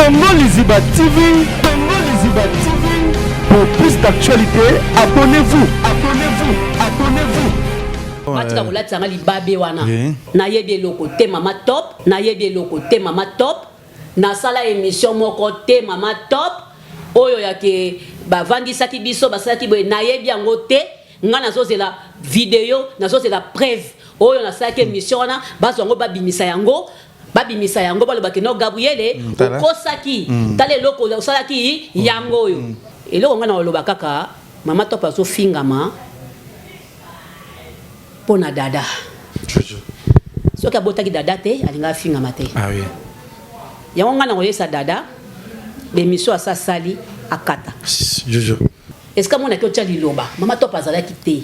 Congo Liziba TV, Congo Liziba TV. Pour plus d'actualité, abonnez-vous, abonnez-vous, abonnez-vous. Matika kolatanga libabe wana. Na yebi loko te mama top, na yebi loko te mama top. Na sala émission moko te mama top. Oyo yake bavandisaki biso basalaki boye na yebi yango te. Nga nazozela vidéo, nazozela preuve. Oyo nasalaki émission wana, bazo yango babimisa yango. Babimisa yango balobaki no Gabriele okosaki tale loko osalaki yango oyo. Eloko nga na oloba kaka mama top azo fingama pona dada. Soki abotaki dada te alinga fingama te. Ah oui. Yango nga na oyesa dada bemission asa sali akata. Jojo. Est-ce que mona kyo liloba mama top azalaki te.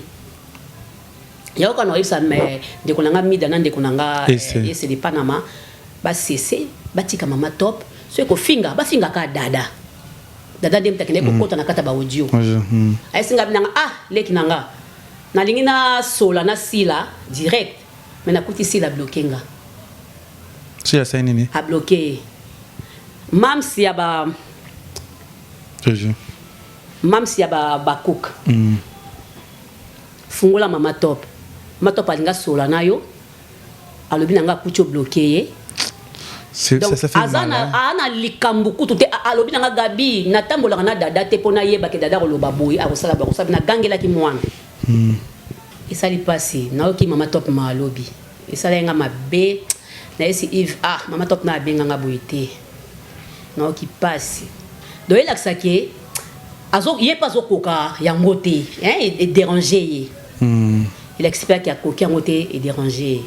Yango kana oyesa me ndeko nanga mida na ndeko nanga ese de Panama ba cessé batika mama top so ko finga ba finga ka dada. Dada dem takene ko kota na kata ba audio. Ay singa binanga leki nanga. Na lingi na sola na sila direct. Mais na kuti sila bloqué nga. Si ya saini ni. A bloqué. Mam si ya ba Jojo. Mam si ya ba cook. Fungola mama top. Mama top alinga sola na yo. Alobi nanga kucho bloqué. Donc, ça fait azana ana likambu kutu te alobi nanga Gabi na tambola na dada te pona yeba ke dada koloba boyi akosala ba kosala na gangela ki mwana. Isali pasi na oki mama top ma alobi. Isala nga mabe na esi Yves mama top na benga nga boyite. Na oki pasi. Do ela ksake azo yepa zo koka yango te et déranger. Il explique qu'il a koki yango te et déranger.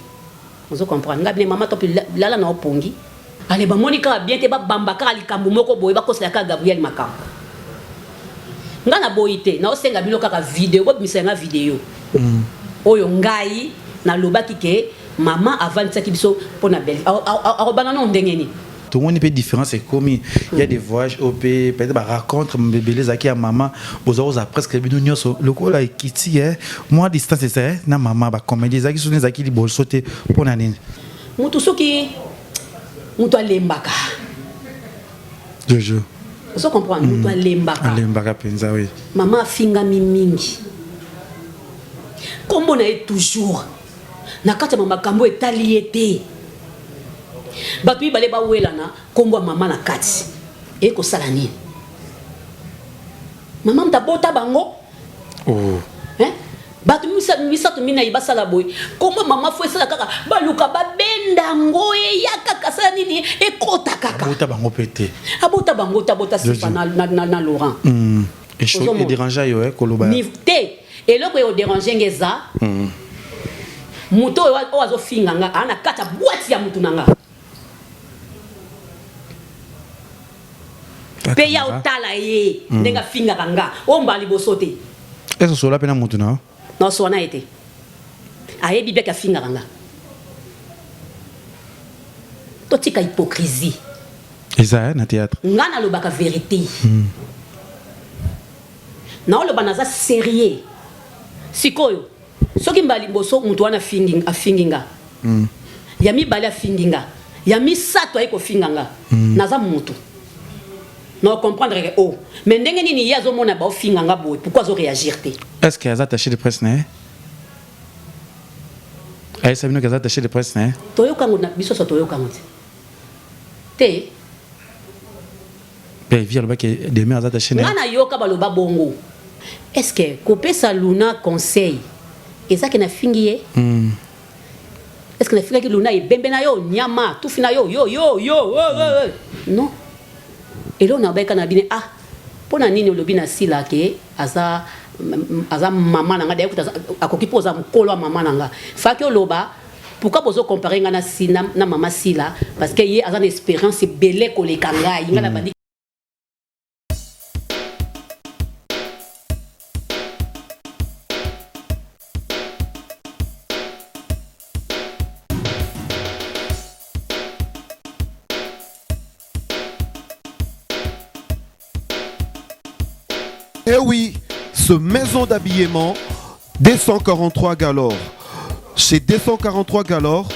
On se comprend. Ngabine mama top lala na opongi. Ale ba monika bien te ba bambaka likambu moko boye ba kosela ka Gabriel Makambo. Nga na boyite na osenga bilo kaka vidéo bo misenga vidéo. Oyo ngai na lobaki ke mama avant ça ki biso pona belle. Arobana no ndengeni. Tout le monde est différent, c'est comme il y a des voyages OP, peut-être bah raconte bébé les acquis à maman, aux autres à presque le coup là Kitty moi distance c'est ça na maman bah comme des acquis sont des acquis libres sauter pour nani. Mutu soki mutu alembaka. Jojo. Vous comprenez mutu alembaka. Alembaka penza oui. Maman finga mingi. Kombo na est toujours. Na kata mama kambo etaliete. Batu ibale ba welana kombo mama na kati. E ko sala nini? Mama mtabota bango. Oh. Batu misatu mina ibasala boy. Kombo mama fo sala kaka baluka ba benda ngo ya kaka sala nini e kota kaka. Abota bango pété. Abota bango tabota sifa na Laurent. Et chaud et déranger yo koloba. Ni te. Et loko yo déranger ngeza. Muto o azo finganga ana kata boîte ya mutu nanga. Peya otala ye ndenga finga kanga omba libosote. Est-ce que la pena mutu na? Non so na été. Aye bibia ka finga kanga. Totika hypocrisie. Et ça na théâtre. Ngana lo baka vérité. Na lo banaza sérieux. Sikoyo. Soki mbali boso mutu wana finginga. Yami bali finginga. Yami sato ay ko finganga. Naza mutu. Non comprendre que mais ndenge nini yazo mona ba finganga boy pourquoi zo réagir te est-ce qu'elles attaché de presse né ay sabino qu'elles attaché de presse né toyo kango na biso so toyo kango te ben via le bac des mères attachées né ngana yoka baloba bongo est-ce que kopesa Luna conseil ezaki na fingiye est-ce que na finga ki Luna ibembe na yo nyama tout fina yo non. Et là on a beka na bine pona nini olobi na sila ke aza mama nanga d'ailleurs akoki poza mukolo mama nanga fa ke oloba pourquoi bozo comparer nga na mama sila parce que ye aza une expérience belé koleka ngai nga na bandi. Et oui, ce maison d'habillement, D143 Galore. Chez D143 Galore,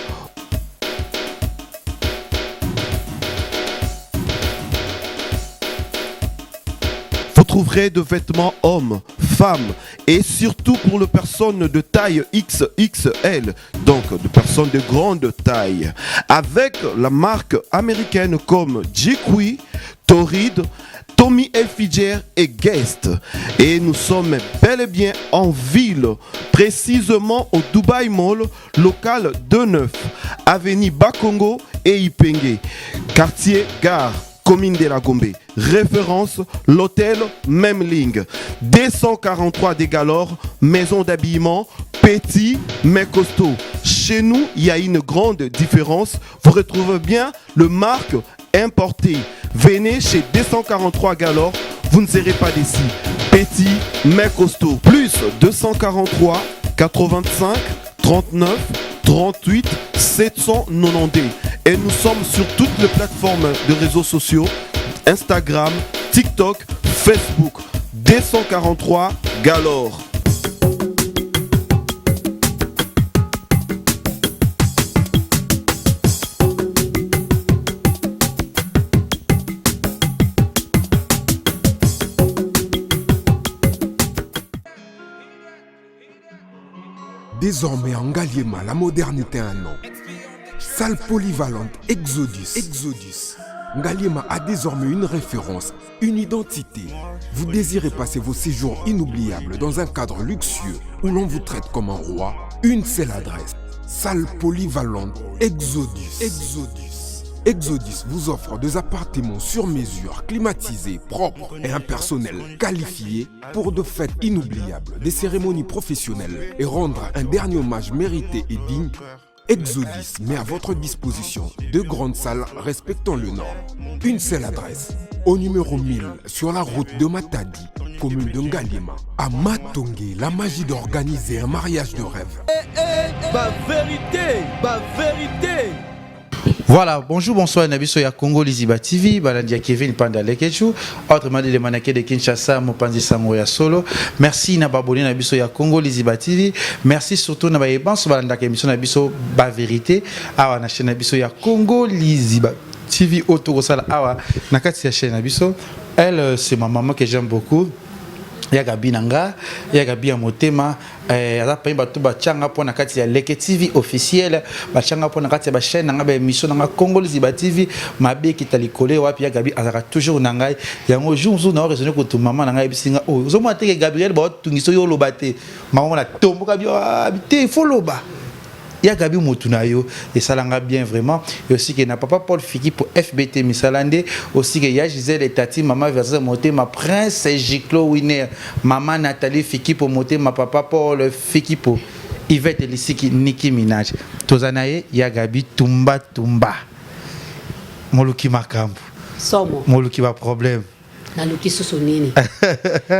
trouverez de vêtements hommes, femmes et surtout pour les personnes de taille XXL, donc de personnes de grande taille, avec la marque américaine comme Jikwi, Torrid, Tommy Hilfiger et Guest. Et nous sommes bel et bien en ville, précisément au Dubai Mall, local 29, avenue Bakongo et Ipenge, quartier Gare, commune de la Gombe. Référence, l'hôtel Memling. 243 des Galore, maison d'habillement, petit mais costaud. Chez nous, il y a une grande différence. Vous retrouvez bien le marque importé. Venez chez 243 Galore, vous ne serez pas déçus. Petit mais costaud. Plus 243 85 39 38 790. Et nous sommes sur toutes les plateformes de réseaux sociaux, Instagram, TikTok, Facebook. 243 Galore. Désormais en Ngaliema, la modernité a un nom. Salle polyvalente Exodus. Ngaliema a désormais une référence, une identité. Vous désirez passer vos séjours inoubliables dans un cadre luxueux où l'on vous traite comme un roi? Une seule adresse. Salle polyvalente Exodus. Exodus vous offre des appartements sur mesure, climatisés, propres et un personnel qualifié pour de fêtes inoubliables, des cérémonies professionnelles et rendre un dernier hommage mérité et digne. Exodus met à votre disposition deux grandes salles respectant le Nord. Une seule adresse, au numéro 1000 sur la route de Matadi, commune de Ngaliema. À Matongé, la magie d'organiser un mariage de rêve. Ma vérité. Voilà, bonjour, bonsoir, Nabiso ya Congo Liziba TV, Balandia Kevin Pandale Kechu, autrement dit les manakés de Kinshasa, Mopanzi Sango ya Solo. Merci Nababoni Nabiso ya Congo Liziba TV. Merci surtout Nabayebans, Balanda Kemission Nabiso Ba Vérité, Awa na chaîne Nabiso ya Congo Liziba TV, Otogosala Awa, Nakati ya chaîne Nabiso. Elle, c'est ma maman que j'aime beaucoup. Yagabi nanga, Yagabi amotema, azapa bato bachanga pona kati ya Leke TV officiel, bachanga pona kati ya ba chaîne nanga ba émission nanga Congo Liziba TV, mabe kitalikole wapi Yagabi azaka toujours nanga, yango jour na raisonner ko to maman nanga bisinga o, zo mate ke Gabriel ba tungiso yo lobate, maman na tomboka bi habité foloba. Yagabi Motunayo et ça l'a bien vraiment et aussi que n'a papa Paul Fiki pour FBT Misalande aussi que y a Gisèle et Tati maman verser monter ma prince Giclo Winner maman Nathalie Fiki pour monter ma papa Paul Fiki pour Yvette Elisiki Nicki Minaj Tozanaye Yagabi Tumba Moluki Makambu Somo Moluki ba problème naluki susu nini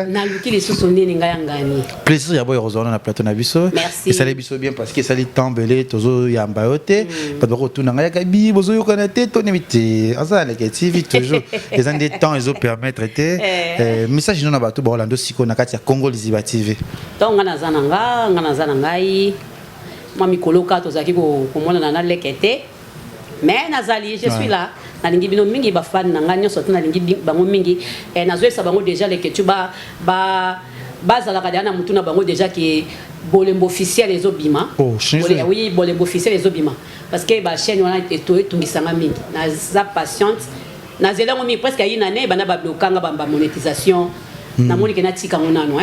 naluki les susu nini ngayangani plaisir ya boy rozona na plateau na biso merci et ça les biso bien parce que ça les tambelé tozo yamba yote pas de retourner ngaya kabi bozo yo connaître ton invité asa la TV toujours les ans des temps ils ont permettre était message non na bato ba Orlando siko na kati ya Congo Liziba TV donc ngana zana ngai mami koloka tozaki ko mona na lekete mais nazali je suis là nalingi bino mingi ba fan na nganya soto nalingi bango mingi nazoesa bango déjà les que tu ba zala kadana mutuna bango déjà qui bolembo officiel les obima oui bolembo officiel les obima parce que ba chaîne wana etoé tungisanga mingi na za patiente na zela ngomi presque une année bana ba blokanga ba monétisation na moni ke na tika ngonano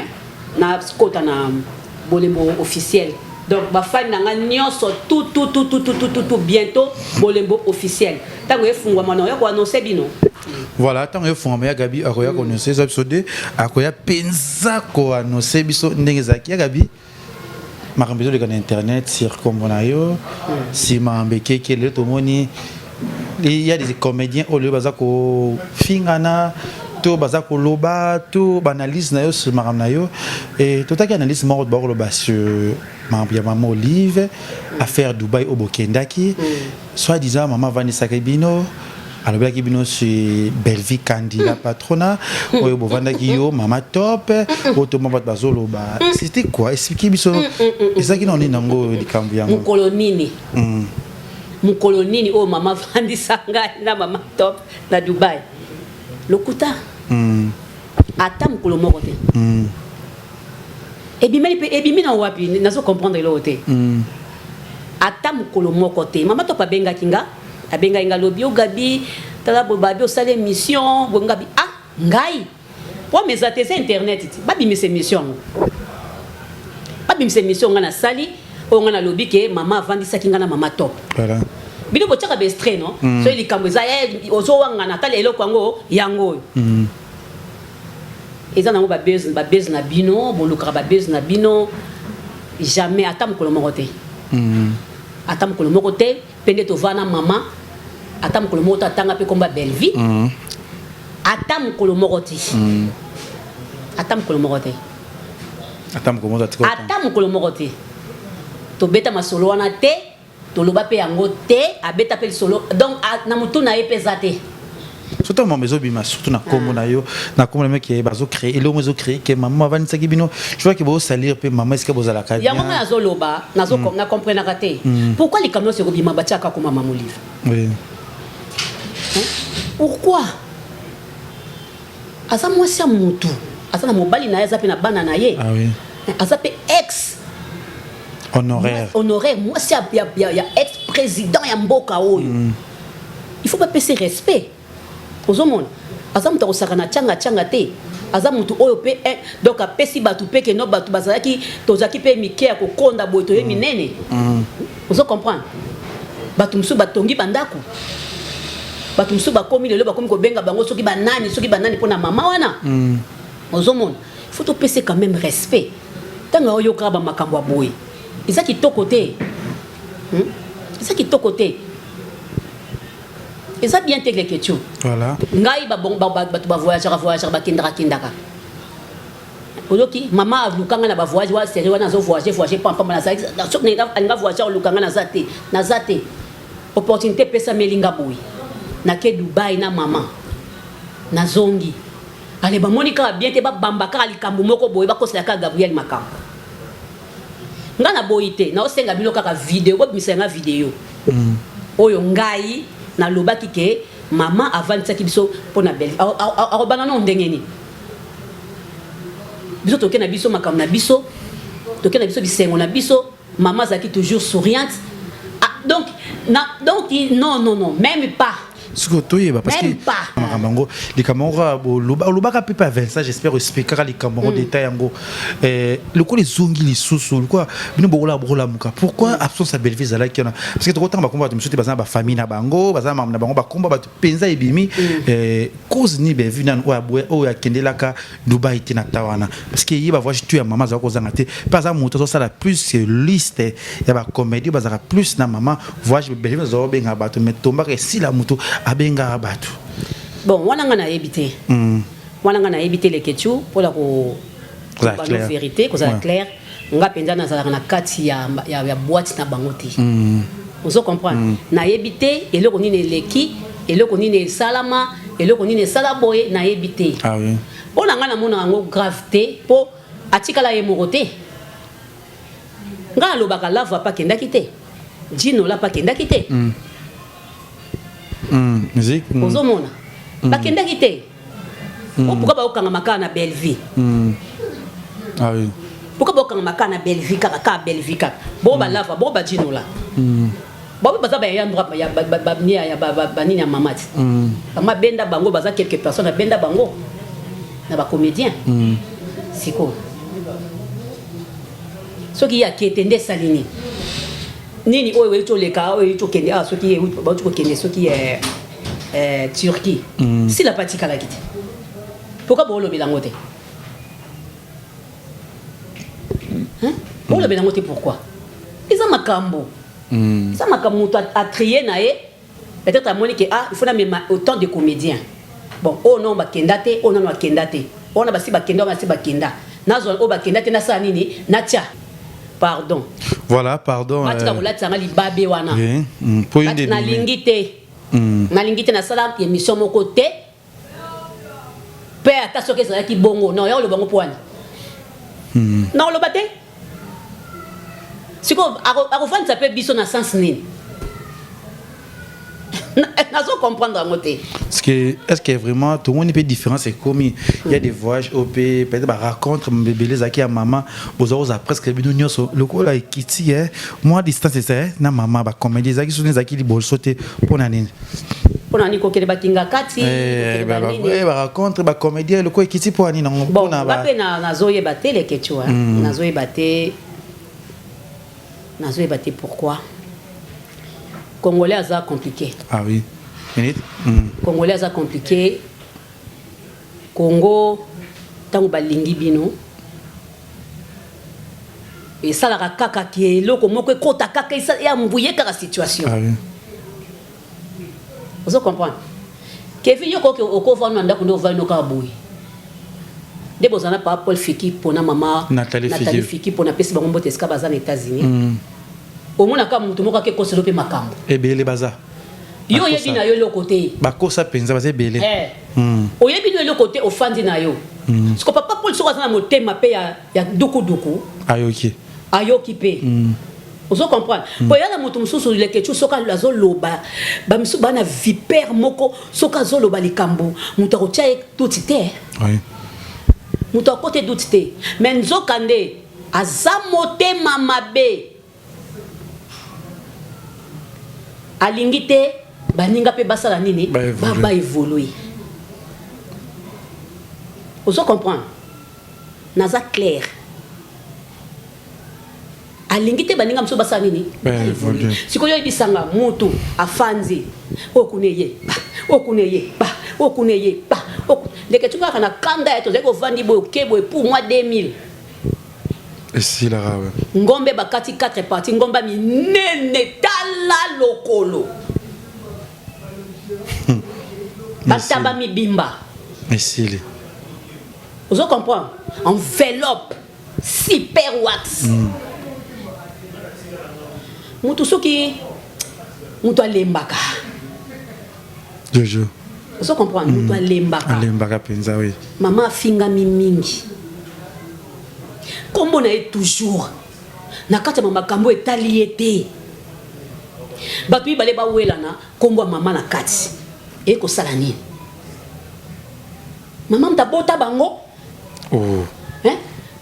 na skota na bolembo officiel. Donc, ma fan n'a pas tout bientôt bolembo officiel. Tant que vous avez annoncé bino. Voilà, tant que vous avez Gabi a annoncé ça épisode a koya pensa ko annoncé biso ndengezaki Gabi. Ma rambezo de internet sur comme yo si ma mbeke ke le tomoni il y a des comédiens au lieu bazako fingana to bazako loba to banalise na yo sur maram na yo et tout à analyse mort de bord loba sur maman Olive affaire Dubaï au Bokendaki soit disant maman Vanessa Kebino alors bien Kebino c'est Belleville candidat patronat oyo bovandaki yo mama top auto mama bazolo ba c'était quoi expliquer biso et ça qui non ni nango likambu yango mukolonini oh mama Vanessa ngai na mama top na Dubaï lokuta ata mokolo moko te ebimi na wapi nazo comprendre eloko te ata mokolo moko te mama to abengaki nga lobi ogabi tala bobabi osala émission bongabi ngai po meza te c'est internet ti babimisa émission nga na sali oyo nga na lobi ke mama avandisaki nga na mama top voilà bino botiaka bestre no so likambo eza ozowangana tala eloko yango oyo eza nango babese na bino bolukaka babese na bino jamais ata mokolo moko te ata mokolo moko te mpe nde tovana mama ata mokolo moko te atanga mpe komba belle vie ata mokolo moko te ata mokolo moko te ata mokolo moko te tobeta masolo wana te toloba mpe yango te abeta mpe lisolo donc na motu na ye mpe eza te surtout mon maison bima surtout na kombo na yo na kombo na qui bazo créer et le maison créer que maman va nisaki bino je vois que vous salir pe maman est-ce que vous allez la ya maman nazo loba nazo na comprendre raté pourquoi les camions se bima batiaka comme maman livre oui pourquoi asa moi c'est mutu asa na mobali na eza pe na bana na ye ah oui asa pe ex honoraire moi c'est ya ex président ya mboka oyo il faut pas passer respect ozomona aza mutu akosaka na tianga te aza mutu oyo pe donc apesi bato pe ke no bato bazalaki tozalaki pe mike ya kokonda boye toye minene ozo comprendre bato mosusu batongi bandako bato mosusu bakomi lelo bakomi kobenga bango soki banani mpona mama wana ozomona il faut topesa quand même respect ntango oyokaka bamakambo ya boye eza kitoko te et ça bien les questions voilà ngai ba voyager bakendaka oyoki mama lukanga na ba voyage wa série wana zo voyager pam na ça nga voyager lukanga na zate opportunité pesa melinga boy na ke Dubai na mama na zongi ale ba monika bien te ba bambaka likambo moko boy ba kosela ka Gabriel Makambo nga na boyite na osenga bilo kaka vidéo ko bisenga vidéo oyo ngai na lobaki ke mama avanisaki biso pona belle arobana no ndengeni biso toke na biso makambo na biso toke na biso bisengo na biso mama zaki toujours souriante donc non même pas ce que tu parce que Mamango les camarades lobaka pe pas Vincent j'espère expliquer les camarades détail ngo le quoi les zongi les sous le quoi bino bokola muka pourquoi absence à belle visa là qui parce que trop temps ba combat de monsieur bazana ba famille na bango bazana mam na bango ba combat ba penza ebimi cause ni be vu nan o ya kendelaka Dubai tina tawana parce que yi ba voyage tu ya maman za ko zanga te pas ça moto ça la plus liste ya ba comédie bazaka plus na maman voyage belle visa zo benga ba to metomba que si la moto abenga abatu bon wana nga na éviter les questions pour la vérité que ça clair nga penza na zalaka na kati ya boîte na bangote vous comprendre na éviter et le konine leki et le konine salama et le konine salaboye na éviter ah oui on nga na mona ngo gravité po atikala ye morote nga lobaka lava pa kenda kité Dino la pa kenda kité musique ozomona bakendaki te pourquoi baokanga makala na belle vie ah oui pourquoi baokanga makala na belle vie kaka belle vie kaka bo balava bo bajino la bo baza ba ya ndroit ya banini ya mamati ama benda bango baza quelques personnes benda bango na ba comédien siko soki ya ketende salini nini oyo wecho leka oyo wecho kende soki ye ba wecho kende soki Turquie si la partie kala kiti pourquoi bo lo belango te bo lo belango te pourquoi ils ont makambo ça makambo a trier na e peut-être à monique il faut na même autant de comédiens bon oh non ba kendate oh non ba kendate on a basi ba kenda basi ba kenda nazo o ba kendate na sa nini na tia pardon voilà pardon matika kolatanga libabe wana po inde na lingite na sala émission moko te pe ata soki ezalaki bongo non ya lo bongo poani non lo bate siko akofandisa pe biso na sens nini nazo comprendre à côté. Est-ce que vraiment tout le monde est différent? C'est comme il y a des voyages au pays, peut-être raconte mon bébé les acquis à maman, aux autres presque le coup là Kitty moi distance c'est ça na maman ba comme des acquis sont des acquis libres sauter pour nani ko kele batinga kati ba raconte ba comédien le coup Kitty pour nani non bon ba pe na zoye baté les ketchua na zoye baté pourquoi Congolais ça compliqué. Ah oui. Congolais ça compliqué. Congo tango balingi bino. Et ça la kaka qui est loko moko kota kaka ça ya mbouye ka situation. Ah oui. Vous comprenez? Kevin yoko ko vana ndako ndo vana ka boui. De bozana pa Paul Fiki pona mama Nathalie Fiki pona pesi bango mbote ska bazana États-Unis. Au moins ka mutu moko ke koselo pe makambo. Ebele baza. Yo yebi na yo le côté. Bakosa penza baza ebele. O yebi no le côté au fandi na yo. Parce que papa Paul soka na motema pe ya duku. Ayoki. Ayoki pe. Vous comprenez? Pour y aller mutu mususu le kechu soka lazo loba. Ba misu bana vipère moko soka zo loba likambo. Mutu ko tia tout té. Oui. Mutu ko te tout té. Mais nzokande azamotema mabe. Alingite baninga pe basala nini ba évoluer. Vous comprenez? Naza clair. Alingite baninga mso basala nini ba évoluer. Sikoyo ibisanga mutu afanzi okuneye ba leke tuka kana kanda eto zeko vandi boyo kebo pour moi 2000. Et si la rave. Ngombe bakati 4 parties ngomba minene tala lokolo. Bataba mi bimba. Mais si. Vous comprenez? Enveloppe super wax. Mutu soki mutu alembaka. Jojo. Vous comprenez? Mutu alembaka. Alembaka penza oui. Maman finga mi mingi. Comme on est toujours na kati ya makambo etali ete batu ibale ba welana kombo mama na kati e ko sala nini mama mtabota bango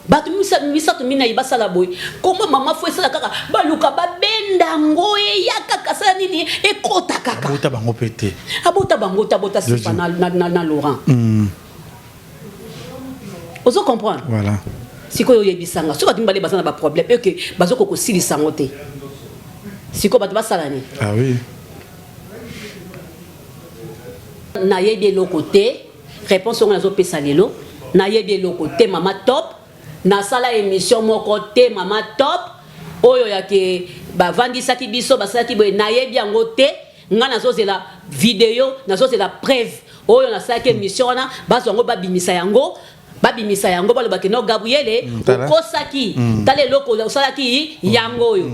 batu misa to mina ibasala boy kombo mama fo sala kaka baluka babenda ngo e yaka sala nini e kota kaka abota bango pete abota bango tabota sipa na Laurent vous comprenez? Voilà. Siko yebisanga soka timbale basana ba problème et que bazoko ko silisa ngote siko batu basala ni ah oui na yebi le côté réponse on azo pesa lelo na yebi le côté mama top na sala émission mon côté mama top oyo yake ba vandisa ki biso basala ki boy na yebi ngote ngana zo la vidéo na zo la preuve oyo na sala ki émission na bazo ngo babimisa yango babimisa yango balo bakeno Gabriele okosaki tale loko osalaki yango yo.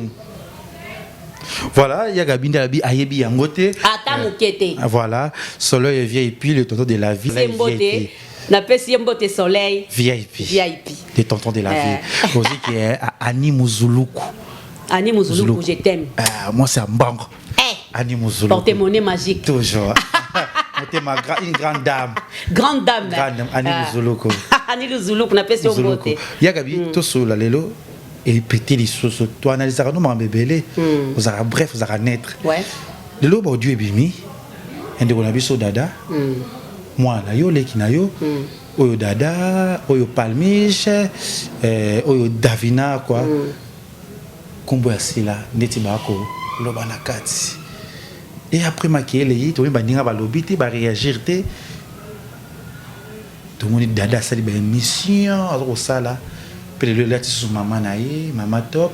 Voilà, il y a Gabinda Labi Ayebi Yangote. Atamukete. Voilà, solo et VIP, le tonton de la vie. VIP. Na pesi Mbote Soleil. VIP. VIP. Le tonton de la vie. Aussi qui est Ani Muzuluku. Ani Muzuluku, je t'aime. Moi c'est un banque. Ani Muzuluku. Porte-monnaie magique. Toujours. Une grande dame. Grande dame. Grande dame. Ani Muzuluku. Ani Muzuluku, na pesi Mbote. Yagabi, tout sur la lelo. Et péter les sauces, toi analyser nous mon bébé, vous avez bref, vous allez naître. Ouais. Le lobo Dieu bimi, et de on a vu so dada. Moi na yo leki na yo, oyo dada, oyo palmiche, oyo davina quoi. Kombo asila neti bako loba na kati. Et après maquiller les to ba ninga ba lobité ba réagir té. Tout le monde dit dada ça dit mission au sala. Puis le là sur maman naïe, maman top,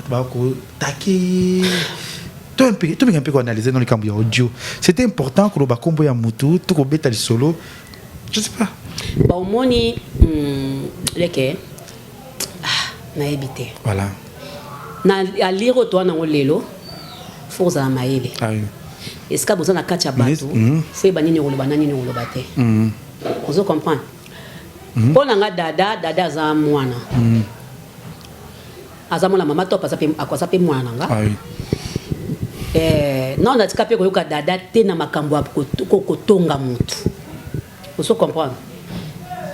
bah ko taki. Tout un peu analyser dans le camp audio. C'était important que le bakombo ya mutu, tout ko beta solo. Je sais pas. Bon moni leke na ebité. Voilà. Na aliro to na ngolelo. Forza maele. Ah oui. Est-ce que vous en a kacha bato? Faut ba nini ngoloba nani ngoloba te. Vous comprenez? Pour nga dada za mwana aza mwana mama top azape mwana nga ah oui non natika pe koyoka dada te na makambo ya kotonga mutu. Vous comprenez?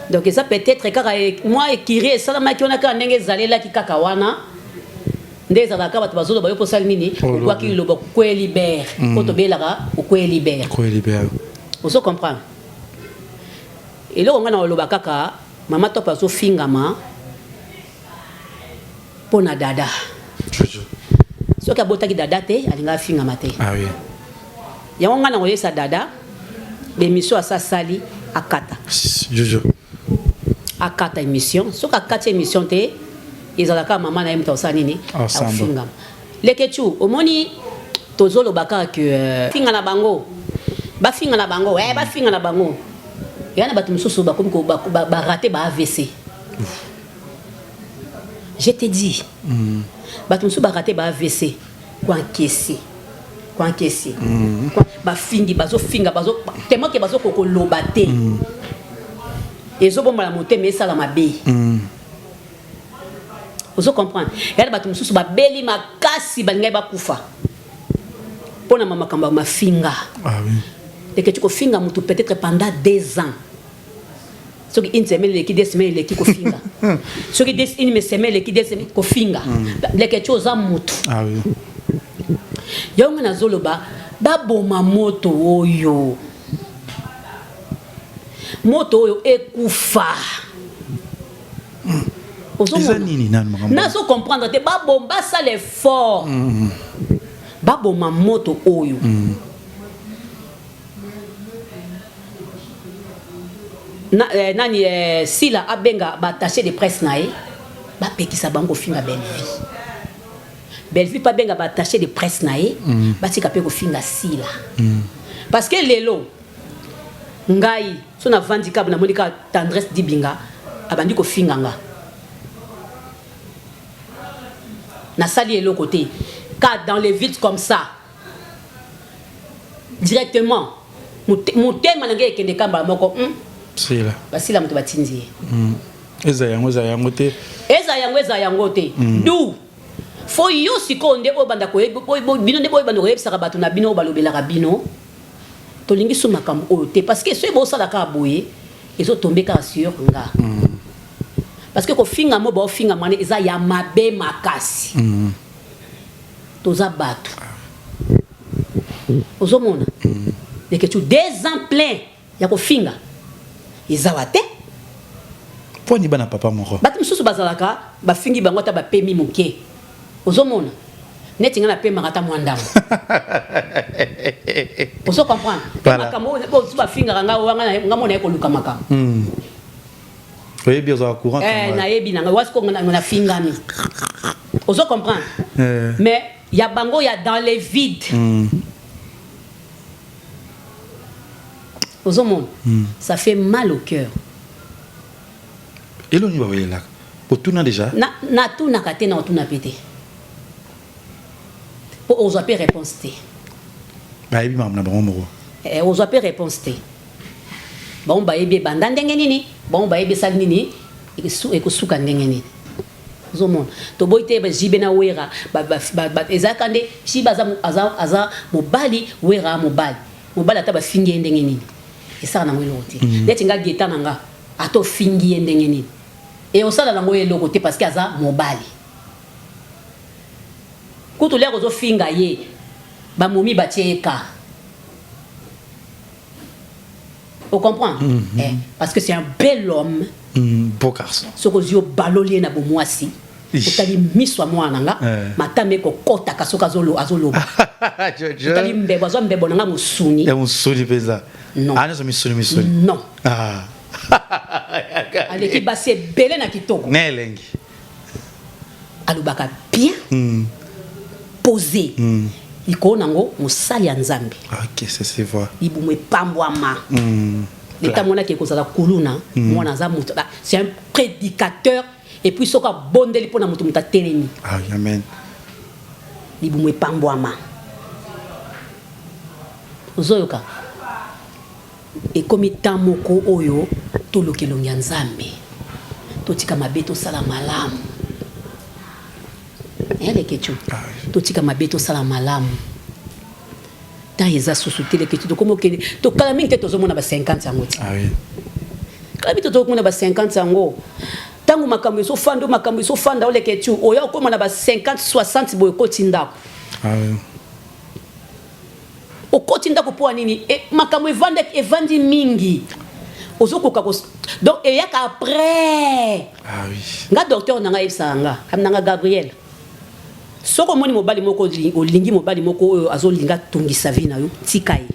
Donc ça peut-être kaka moi ekiri esalamaki wana kaka ndenge ezalelaki kaka wana nde ezalaka bato bazoloba yo posali nini okwaki liloba koelibere po tobelaka koelibere. Vous comprenez? Eloko nga na oloba kaka mama topa azofingama mpo na dada. Soki abotaki dada te alinga afingama te. Ah oui. Yango nga na koyesa dada l'émission asa sali akata. Jojo. Akata émission. Soki akati émission te ezalaka mama na ye muta osala nini afingama. Lekechu omoni tozoloba kaka ke finga na bango. Bafinga na bango, bafinga na bango. Yana bato mususu bakomi ko ba rater ba AVC. Je te dis. Bato mususu ba rater ba AVC. Kwa encaisser. Ba fingi bazo finga bazo tellement que bazo koko lobate. Ezo bomba la moté mais ça la mabe. Vous comprenez? Yana bato mususu ba beli makasi balinga ba kufa. Pona mama kamba ma finga. Ah oui. Et que tu ko finga mutu peut-être pendant 2 ans. Ce qui une semaine qui 2 semaines les qui ko finga. Ce qui une semaine qui 2 semaines ko finga. Les que tu osa mutu. Ah oui. Yonga na zoloba baboma moto oyo. Moto oyo ekufa. Nazo comprendre te babomba ça l'effort. Baboma moto oyo. Nani sila abenga ba attaché de presse nae ba pekisa bango finga Bellevue pas benga ba attaché de presse nae ba tika pe ko finga sila parce que lelo ngai so na vandicap na monika tendresse dibinga abandi ko finga nga na sali elo côté car dans les villes comme ça directement mutema nanga ekende kamba moko Sila. Basila mutu batinzi. Eza yango te. Du. Fo yo sikonde obanda ko bino ne boy bando ko yebsaka batu na bino balobelaka bino. To lingi su makambo o te parce que ce bo sala ka boye ezo tomber ka sur nga. Parce que ko finga mo ba finga mane eza ya mabe makasi. Toza batu. Ozomona. De que tu 2 ans plein ya ko finga. Izawate poni bana papa moko batu mususu bazalaka bafingi bango ta bapemi moke ozomona neti ngana pe makata mwandamo ozo comprendre makambo bo bafinga nga wanga ngamona eko luka makambo oye bien za courant na yebi na wasko ngana fingami ozo comprendre mais ya bango ya dans les vides aux hommes, ça fait mal au cœur. Et l'on y va voir là. Pour tout déjà. Na tout na kate na tout na pété. Pour aux appels réponse té. Bah ebi mam na bon moro. Aux appels réponse té. Bon ba ebi banda ndenge nini? Bon ba ebi sal nini? E ko suka ndenge nini? Aux hommes, to boite ba jibe na wera ba ezakande shi aza mobali wera mobali. Mobali ata ba fingi ndenge nini? Et ça na mwelo te neti nga geta nanga ato fingi ndenge nini et osala na mwelo côté parce que aza mobali kutu leko zo finga ye ba momi batieka on comprend parce que c'est un bel homme beau garçon ce que yo balolier na bomwasi otali miswa mwana nga matame ko kota kasoka azoloba otali mbebo zo mbebo nanga musuni ya musuni peza non. Ah, non. Non. Ah. Aleki basi belé na kitoko. Nelengi. Alubaka bien. Posé. Iko nango musali ya nzambe. OK, c'est vrai. Ibumwe pambwama. L'état mona ki kozala kuluna, mwana za mutu. C'est un prédicateur et puis soka bondeli pona mutu muta telemi. Ah, amen. Ibumwe pambwama. Ozoyoka. Et comme tamoko oyo to lokelo nyanzambe to tika mabeto sala malamu ele kecho to tika mabeto sala malamu tant eza sous-souté les questions comme que to kala mingi te tozomona ba 50 yango ti Ah oui. kala mingi tozomona ba 50 yango tangu makambo so fanda ole ke tu oya okomona ba 50 60 boy kotinda Ah oui. okotinda ko po nini e makambo evandi mingi ozokoka ko donc eyaka après Ah oui. nga docteur nanga ebsanga amnanga Gabriel soko moni mobali moko olingi mobali moko oyo azolinga tungisa vie na yo tikai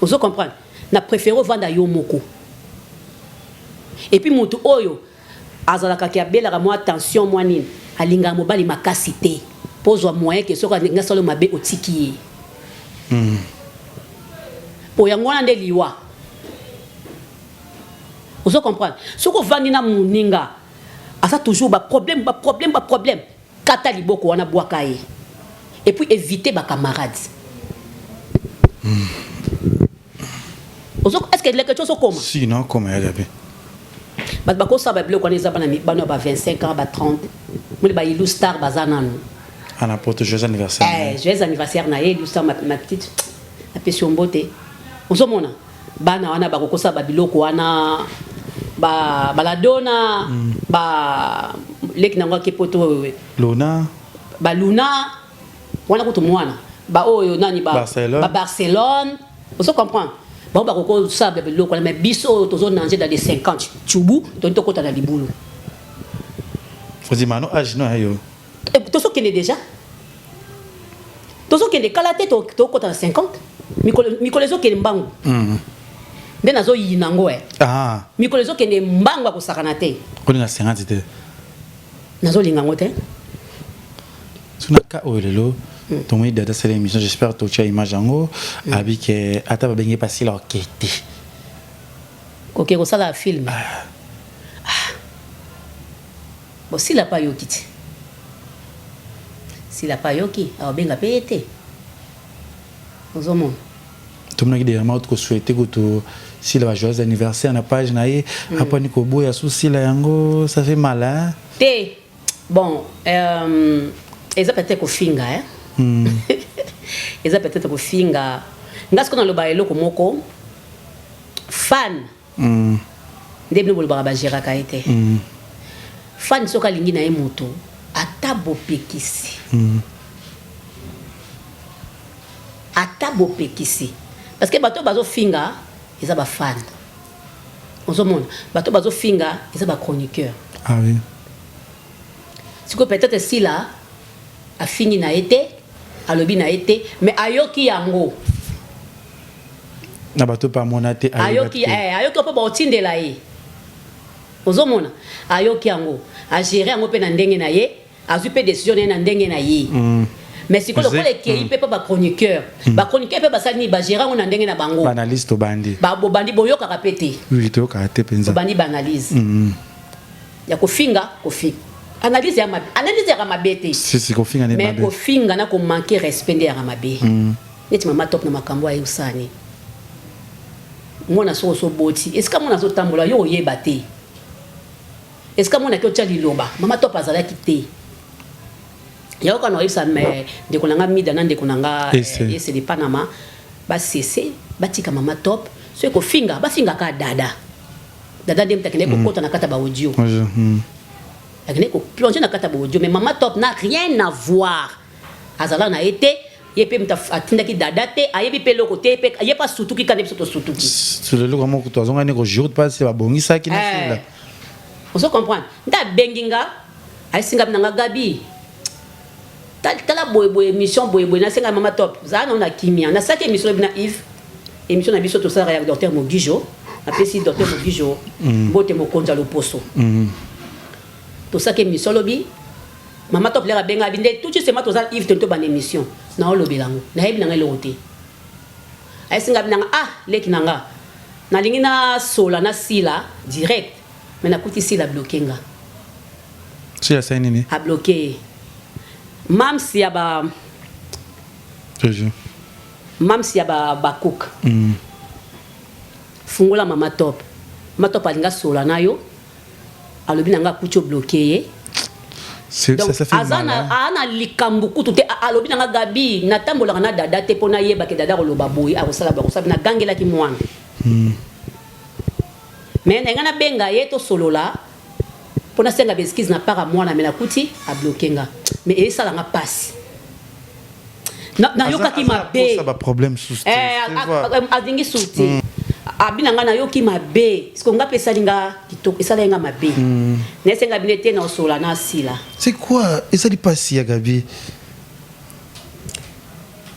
ozo comprendre na préféré vendre yo moko et puis mutu oyo azalaka ki abelaka mo attention mo nini alinga mobali makasi te pozwa moyen ke soko nga solo mabe otiki po yango wana nde liwa ozo comprendre soko vandi na muninga asa toujours ba problème kata liboko wana bwaka ye et puis éviter ba camarades est-ce que les questions sont comment Si non comment elle avait. ba ko sa ba bloko eza bana mi bana ba 25 ans ba 30 muli ba ilu star bazanano On a porté joyeux anniversaire. joyeux anniversaire na ilu star ma petite la passion beauté ozomona bana wana ba ko sa ba biloko wana ba baladona ba leki nango ke poto Luna. ba Luna wana kutu mwana ba oyo nani ba Barcelone. ba Barcelone vous comprenez ba ba ko sa ba biloko mais biso tozo nanger dans les 50 tchubu to kota na libulu Faut dire mano âge non yo. tozo kende déjà tozo kende kala te to kota na 50 mikolezo kende mbangu nde nazo yinango Ah. mikolezo kende mbangu akosakana te On est à 50 était. nazo lingango te Suna ka olelo. Ton oui dada c'est l'émission j'espère que tu as image yango avec ata ba bengi passer leur quête. OK kosala film bon s'il a pas yoki te s'il a pas yoki abenga pete ozomona Tout le monde qui derrière ko souhaiter que tu si le joyeux anniversaire na page na ye après ni ko boya souci la yango ça fait mal hein. te bon eza peut-être kofinga eza peut-être kofinga ngasi kona loba eloko moko fan nde bino bolobaka bagéraka ye te fan soki alingi na ye moto ata bopekisi parce que bato bazofinga eza bafan ozomona bato bazofinga eza bachroniqueur Ah oui. siko peut-être sila afingi na ete alobi na ete mais ayoki yango Na bato pa monate ayoki po ba otindela ye ozomona ayoki yango a gérer yango pe na ndenge na ye azwi pe décision na ndenge na ye mais siko le kole ke ipe pa ba chroniqueur pe basali ba gérer yango na ndenge na bango Banaliste au bandi. ba bobandi boyoka kapete Oui, to ka te penza. bobandi banalise ya kofinga analyse ya mabete Si ko finga ne mais babe. kofinga na ko manquer respect ya mabe neti mama top na makambo ayo usani mona so boti est-ce que mona so tambola yo oyeba te est-ce que mona ko tcha liloba mama top azala kite ya ko na oyisa mais de konanga mida na de konanga ese de Panama ba cessé batika mama top so ko finga ba finga ka dada dem takene ko kota na kata ba audio akene ko plonger na kata ba audio mais mama top n'a rien à voir azala na été yepe mta atinda ki dada te ayebi pe loko te pe yepa sutuki kana biso to sutuki sur le logo moko to azonga ne ko jour pas c'est ba bongisa ki na fila. On se comprend nda benginga ay singa nanga gabi tala boy émission boy na singa mama top za na kimia na saki émission bina Yves émission na biso to sala ya docteur Mogijo apesi docteur Mogijo bote mokonza loposo to saki émission lobi mama top lera benga binde tout juste mato za Yves to ban émission na olobelango na yebi nanga lote ay singa bina leki nanga na lingi na sola na sila direct mais na kuti sila bloqué nga Si la scène ni. a bloqué mam si ya ba cook fungola mama top alinga sola na yo alobi nanga kucho bloqué ye Donc, ça fait mal. ana likambu kutu te alobi na gabi na tambola na dada te pona yeba ke dada koloba boy akosala na gangela ki mwana. Mais na benga ye to solola pona senga beskiz na para mwana me na kuti a bloquenga. Mais e sala nga passe. Na yoka ki mabe. Ça va problème sous. Adingi souti. Abina nga na yoki mabe. Parce que nga pesa linga kitoko esala nga mabe. Nesenga binete na osola na sila. C'est quoi? Et ça dit pas si Gabi.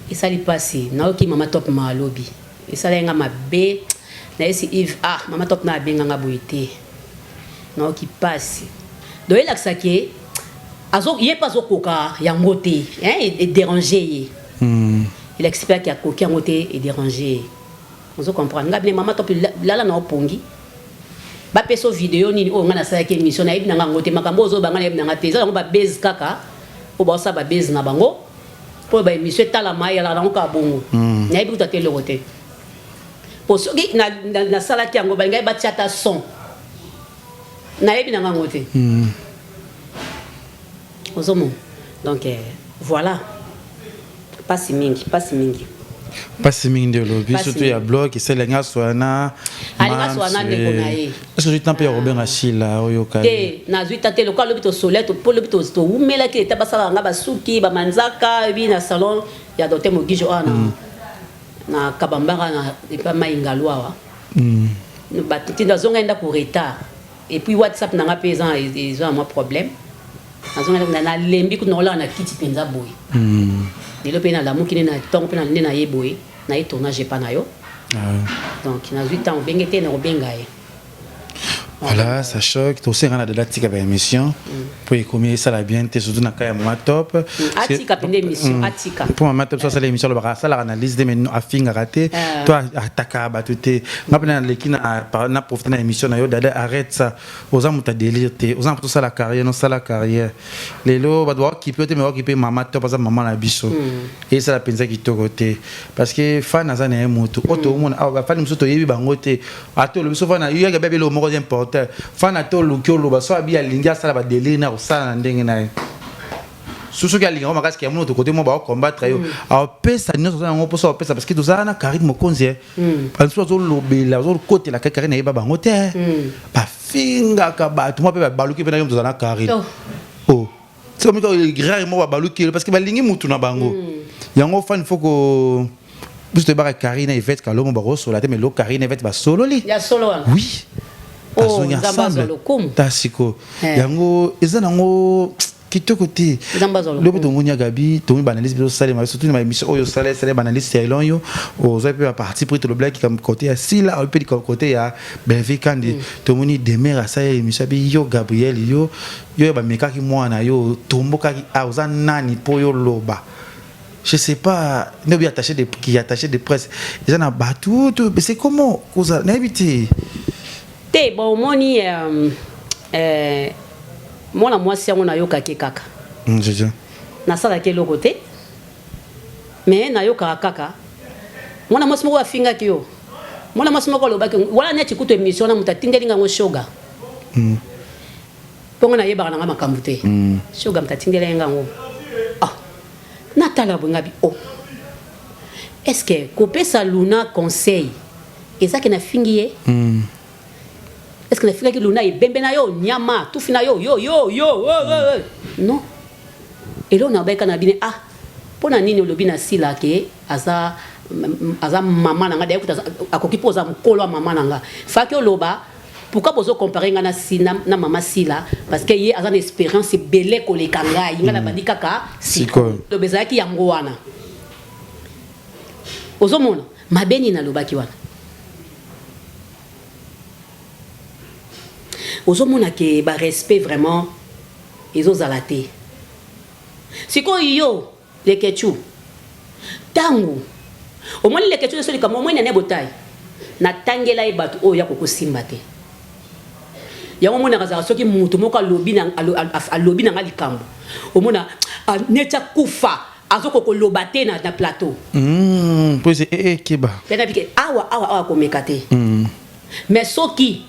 Et ça dit pas si na yoki mama top ma lobby. Esala nga mabe. Na esi Yves mama top na benga nga boité. Na yoki passe. Donc il a que ça qui azo yé pas au coca yango te et déranger. Il explique qu'il y a coca yango te et déranger. Vous comprenez? Ngabine mama top lala na opongi. Ba peso vidéo nini o ngana sa ke émission na ibina ngote makambo zo banga ibina ngate za ba base kaka o ba sa ba base na bango po ba émission tala mai la na ka bongo na ibi utate le côté po soki na sala ki yango ba ngai ba chata son na ibina ngote ozomo donc voilà pas si mingi pas si mingi de lobby surtout ya blog c'est lenga soana ne konaye est-ce que tu t'en peux Robert Achila oyoka te na zuita te lokalo bito soleto po le bito to umela ke ta basala nga basuki ba manzaka bi na salon ya dote mogijo ana na kabambara na epa mainga lwa ba tinda zonga enda ko retard et puis WhatsApp na nga pesa ils ont un problème azonga na lembi ku nola na kiti penza boy lelo pe na la mukine na tongo pe na nde na yeboy na ye tournage pa na yo donc na 8 ans bengete na obengaye. Voilà, ça choque. Tu sais, on a de la tique avec l'émission. Pour y communiquer ça la bien, surtout dans le cas de top. Atika pendant l'émission, Atika. Pour moi, top, ça c'est l'émission, le ça l'analyse de mes affines à rater. Toi, attaque, batute. Moi, pendant l'équipe, na profité de l'émission, na yo, dada arrête ça. Aux hommes, t'as délire, aux hommes, tout ça la carrière, non ça la carrière. Les lots, bah doit occuper, mais occuper maman top, parce que maman la bicho. Et ça la peine qui te côté. Parce que fan, ça n'est un mot. Auto monde, ah, fan, nous sommes yebi bangote. Ato, le souvent, il y a bébé le mot important. Fana to lukyo loba so abi alinga sala ba délire na osala ndenge na susu ka linga makasi ya muno to côté mo ba combattre yo a pesa ni so ngo poso pesa parce que tout ça na charisme konzie parce que zo lobela zo côté la kakari na yeba bango te ba finga ka ba to mo pe ba baluki pe na yo to na charisme oh c'est comme quand il grand mo ba baluki parce que ba lingi mutu na bango yango fan faut que plus de barra Karina et Vette Kalomo Baro sur la tête mais l'eau Karina et Vette va solo li. Il y a solo. Oui. Oh, ensemble. Tasiko. Yango ezanango kitoko te. Le beto ngonya gabi, to mi banaliste beto sale ma surtout ma émission oyo sale banaliste selon yo. Ozo pe parti pour le black comme côté si là on peut dire côté ya Benvi Kandi. To moni demer sa émission bi yo Gabriel yo ba meka ki mwana yo tomboka ki auza nani po yo loba. Je sais pas, ne bien attaché des presse. Ils en ont battu, mais c'est comment vous avez évité? Te bon moni moi si on a yoka kaka. Je na sala ke loko te. Mais na yoka kaka. Moi moi simo afinga kyo. Moi moi simo ko loba ke wala ne tikuto émission na mutatindelinga ngo shoga. Pongo na yeba na makambu te. Shoga mutatindelinga ngo. Natala Bungabi, oh. Est-ce que Kopesa Luna conseil et ça qui n'a fini est-ce que la fille qui Luna est bembena yo nyama tout fina yo non et là on a beka na bine pona nini lobina sila ke aza maman nanga d'ailleurs akoki poza mkolo maman nanga faki loba pourquoi bozo comparer ngana sina na mama sila parce que ye azan expérience belé ko le kanga ngana bandi kaka siko lo bezaki yango wana ozomona mabeni na lobaki wana ozomona ke ba respect vraiment ezozalate siko yo le kechu tangu omoni le kechu so likamo omoni na botai na tangela ibatu oya kokosimba te yango mona kaza soki mutu moko alobi na nga likambo omona necha kufa azoko ko lobate na plateau pues kiba pena bike awa ko mekate mais soki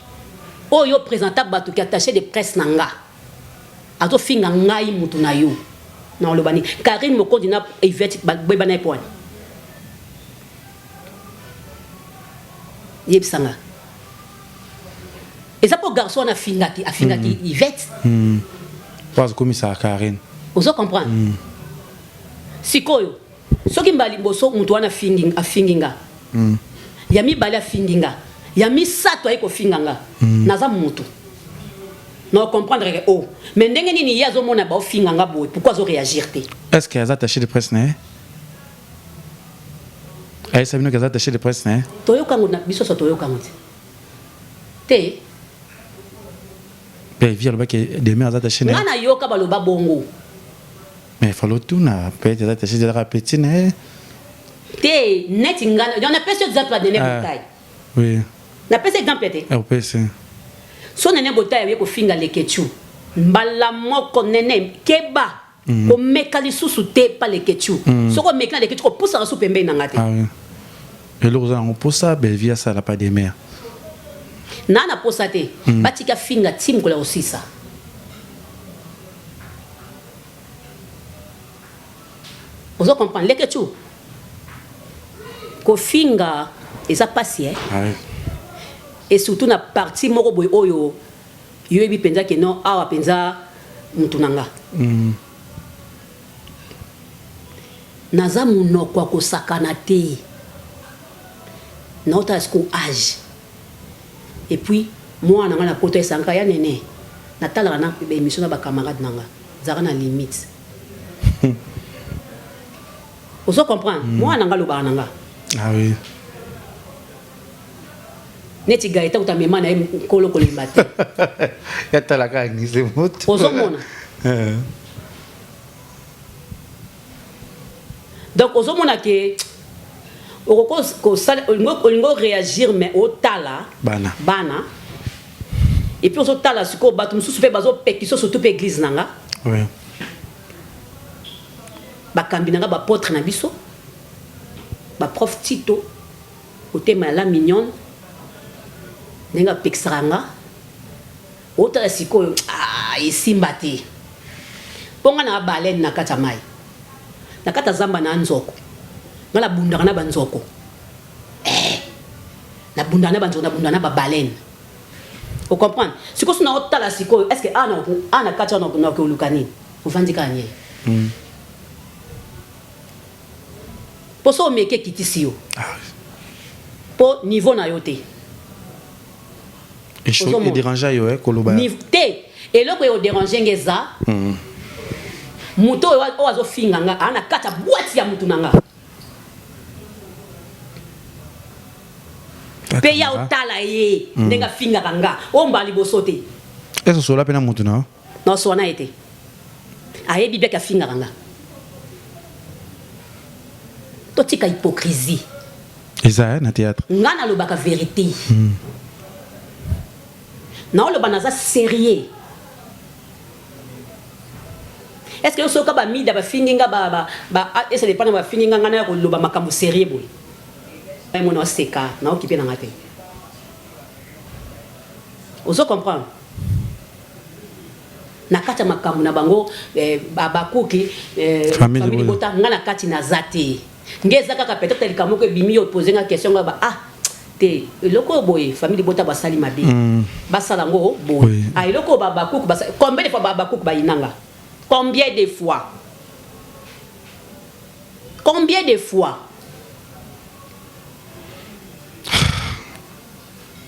oyo présentable batu ki attaché de presse nanga azo finga ngai mutu na yo na olobani Karine Mokondi na Yvette beba na point yebsanga et ça pour garçon na fingaki Yvette parce que ça Karine ozo comprendre sikoyo soki mbali boso mutu wana afinginga yami bali afinginga yami sato ayiko finganga naza mutu non comprendre que oh mais ndenge nini yazo mona ba ofinganga boy pourquoi zo réagir te est-ce qu'il y a des attachés de presse né ay sabino que attaché de presse né toyoka ngona biso so toyoka ngoti te ben via le bac des mères attachés né ngana yoka baloba bongo mais faut le tout na peut-être attaché de la petite né te net ngana on a pas exemple de nebotai oui na pas exemple te au PC so nene botai yeko finga lekechu mbala moko nene keba ko meka lisusu te pa lekechu soko meka lekechu ko poussa su pembe na ngate ah oui et l'autre on pour ça ben via ça la pas des mères nana posa te batika finga tim ko la osisa ozo comprendre lekechu ko finga eza pasi ah oui et surtout na partie moko boy oyo yoyebi penza ke non awa penza mutu nanga naza munoko akosakana te naota esiko âge et puis mwana nga na poto esanka ya nene natalaka na émission na bacamarade nanga zaka na limite ozo comprendre mwana nga lobaka nanga ah oui neti gaita utamema na kolo kolimba te ya talaka ni c'est moto ozomona donc ozomona ke olingo réagir mais otala bana et puis ozotala siko bato mosusu mpe bazopekiso surtout mpe église nanga oui bakambi nanga bapotre na biso baprof tito otema ya la mignonne ndenge apekisaka nga otala sikoyo esimba te mpo nga na balene na kati ya mai na kati ya zamba na nzoko nga nabundaka na banzoko nabundaka na banzoko nabundaka na babalene ocomprendre sikoyo so na otala sikoyo est ce que ana kati wana oluka nini ovandi kaka nie mpo so omeki ekitisi yo mpo niveau na yo te et chaud et déranger yo koloba te eloko yo déranger ngeza muto o azo finga nga ana kata boîte ya mutu nanga pe ya otala ye ndenga finga kanga o mbali bosote est-ce que la pena mutu na no so na été aye bibia ka finga kanga to tika hypocrisie eza na théâtre ngana lobaka vérité na oloba naza sérieux est-ce que soka ba mida ba finginga ba esa de pana ba finginga ngana ya koloba makambo sérieux boy ay mona seka na okipe na ngate ozo comprendre na kati makambo na bango bakuki famille bota ngana kati na zate ngeza kaka peut-être likamo ko bimi yo poser nga question ba te eloko boye famille bota basali mabe basala ngo boye eloko babakuku basali combien de fois babakuku bayinanga combien de fois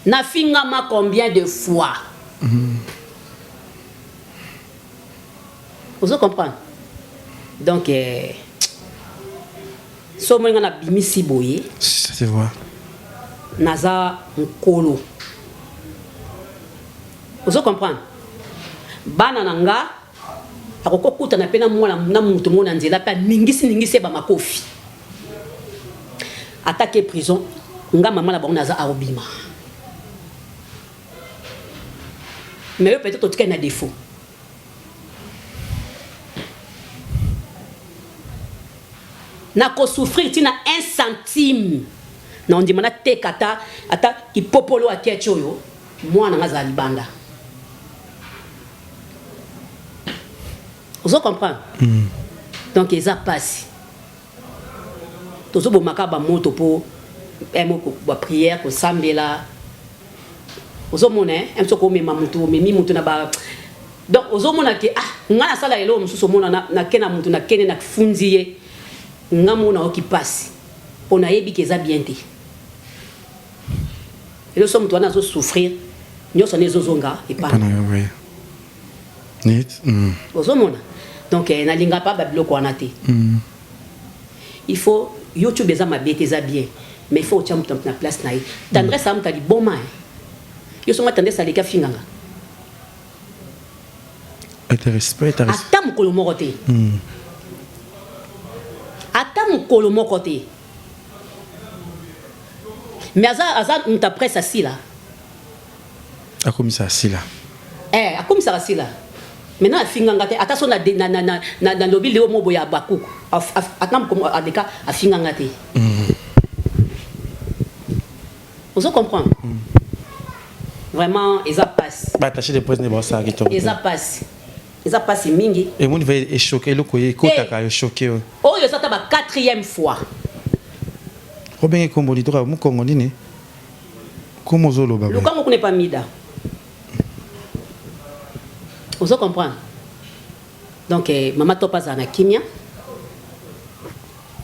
na fingama combien de fois vous comprenez donc so mo ngana bimisi boye c'est vrai naza nkolo vous comprenez bana nanga akokokuta na pena mwana na mutu mona nzela pa ningisi ba makofi attaquer prison nga mama la bango naza aobima mais peut-être tout cas na défaut na ko souffrir tina 1 centime na on dit mana te kata ata ki popolo akecho yo mwana ngaza libanda Vous comprenez? Donc, ils ont passé. Tout ce qui est moto pour la prière, pour Sambela. Vous avez un peu comme Mamoutou, mais Mimoutou n'a pas. Donc, vous avez dit, on a ça là, et là, on a Kena Moutou, on a Kena Fundier, on a mon qui passe. On a ébi qu'ils ont bien été. Et nous sommes tous souffrir. Nous sommes les Ozonga et pas. Vous avez donc, on n'a pas de bloc. Il faut. YouTube est ma bête bien, mais il faut que tu aies la place. Tandre ça me dit bon main. Yo sont attendés ça les gars finanga. Respect, Attends mon côté. Attends mon côté. Mais azar on t'a presse assis là. A comme ça assis là. A comme ça assis là. Maintenant finanga te attention na lobby le mo boya baku. Attends comme adeka a finanga te. Vous comprenez? Vraiment, ils passent. Attacher des points de ça qui ils passent. Ils passent mingi. Et mon va est choqué le koye kota ka choqué. Oh, ils sont la 4e fois. Robin Komboli to ka mu Kongoli ne. Comment zolo baba. Le Congo n'est pas mida. Vous comprenez? Donc maman to pas na kimia.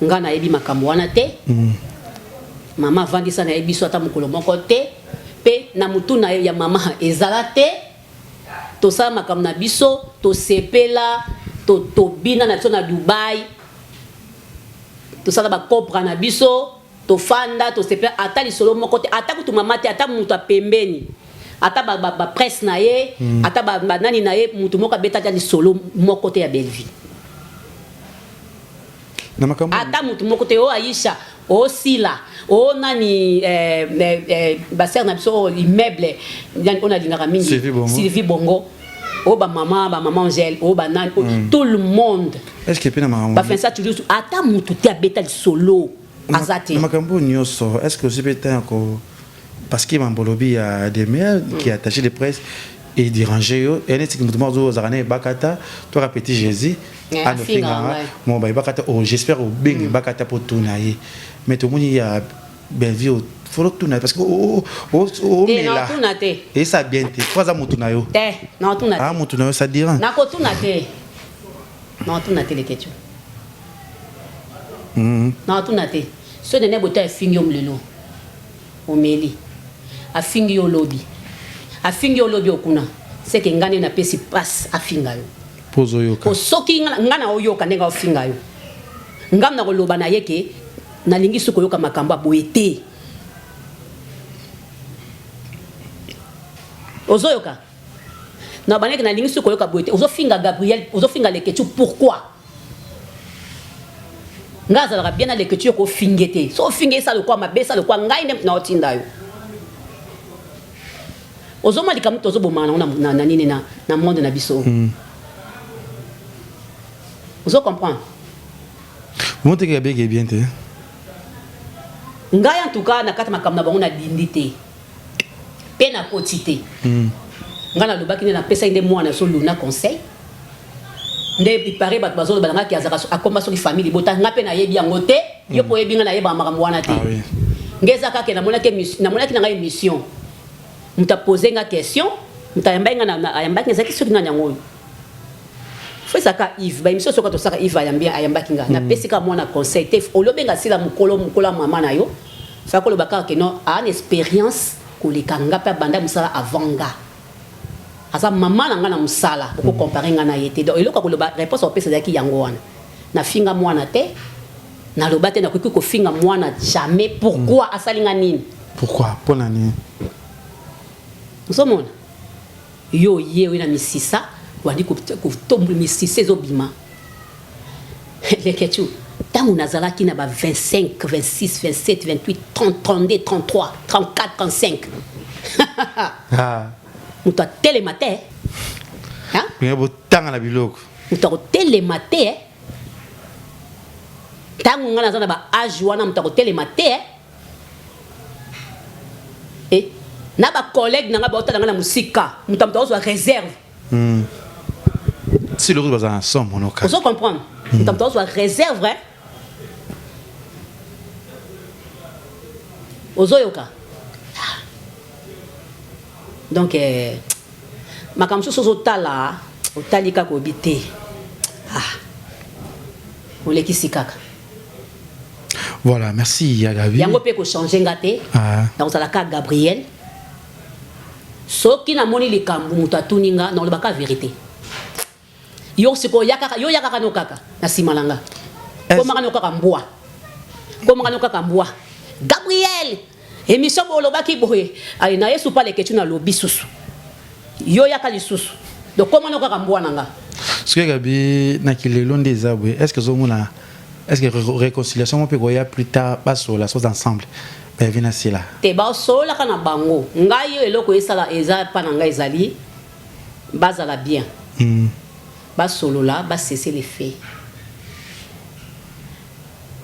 Ngana ebi makambo wana te. Maman vandi ça na ebi so ata mukolo moko te. Pe na mutu na ya mama ezala te. To sa makambo na biso to sepela to bina na so na Dubai. To sa ba kopra na biso to fanda to sepela ata li solo moko te ata kutu mama te ata mutu pembeni. Ata ba presse na ye ata ba nani na ye mutu moko beta ta li solo moko te ya Belleville. Ata mutu moko te o Aisha o Sila o nani baser na biso immeuble on a dingara mingi Sylvie Bongo o ba maman Angèle o ba nani tout le monde. Est-ce que pena maman ba fait ça toujours ata mutu te beta li solo azate. Makambo nyoso est-ce que aussi peut-être encore parce qu'il m'a bolobi à des maires qui attaché les presses et déranger yo et n'est-ce que nous demandons aux aranais bakata toi répéter Jésus à nos finga mon ba bakata oh j'espère au bing bakata pour tourner mais tout le monde y a Belleville faut tourner parce que mais là et ça bien te trois amours tourner yo non tourner ah mon tourner ça dérange na ko tourner non tourner les questions non tourner ce n'est pas un fingium lelo o meli a fingio lobby okuna c'est que ngane na pesi passe a fingayo pozo yoka o soki ngana oyoka ndenga o fingayo ngam na koloba na yeke na lingi suko yoka makamba boete ozoyoka na baneke na lingi suko yoka boete ozo finga Gabriel ozo finga leketu pourquoi ngaza la bien na leketu ko fingete so finge ça le quoi mabe ça le quoi ngai nem na otinda yo ozoma likamu tozo bomana na nini na monde na biso ozo comprendre monte que bien te ngai en tout cas na kata makamna bango na dindité pe na quotité ngana lobaki na pesa inde mwana so luna conseil nde ipare bat bazolo balanga ki azaka akomba so ki famille bota ngape na yebi yango te yo po yebi ngana yeba makambo wana te ngeza ka ke na mona ngai mission muta poser nga question muta yamba nga zaki soki nga nyango faut ça ka Yves ba mission soka to saka Yves ayamba kinga na pesika mwana conseil te olobenga sila mukolo mama na yo fa ko lobaka ke non a une expérience ko le kanga pa banda musala avanga asa mama na nga na musala ko comparer nga na yete donc eloko ko loba réponse au pesa zaki yango wana na finga mwana te na loba te na ko finga mwana jamais pourquoi asalinga nini pourquoi pona nini Nsomona yo yewe na misisa wandi ko tombe misisa ezobima leketu tangu nazalaki na ba 25 26 27 28 30 32 33 34 35 muto telemate hein ngebo tanga na biloko muto telemate tangu ngana zana ba âge wana muto telemate na ba collègue nanga ba otala na musika mutamta ozo réserve Si le route va ensemble, on a Vous comprenez? Donc, tu as réserve, hein? Ozoyoka. Donc, ma kamsu sozo tala, o talika ko bité. O leki sikaka. Voilà, merci Yagabi. Yango pe ko changer ngate. Donc ça la ka Gabriel. Soki na moni likambu mutatuninga na lebaka vérité. Yo siko yaka no kaka na simalanga. Ko makano kaka mbwa. Ko makano kaka mbwa. Gabriel. Émission bolobaki boye. Ay na yesu pa leketu na lobi susu. Yo yaka lisusu. Donc comment no kaka mbwa nanga. Ce que Gabi na kilelo ndeza boye. Est-ce que zomona est-ce que réconciliation peut goya plus tard pas sur la chose ensemble. Ben vina sila. Te ba sola kana bango. Ngai eloko esala eza pa na ngai ezali bazala bien. Ba solo là, ba cesser les faits.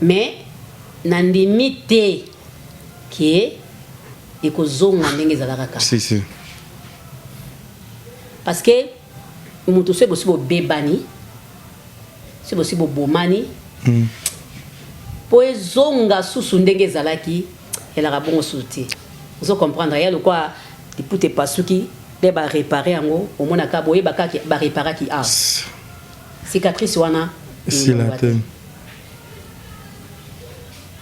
Mais nandimi te qui est kozonga ndenge ezalaka kaka. Si. Parce que mutu se bosi bo bebani. Se bosi bo bomani. Po ezonga susu ndenge ezalaki elaka bongo suti. Vous comprendre ya lokwa dipute pasuki de ba réparer yango au mona ka boye ba réparer ki a. Cicatrice wana si la tête.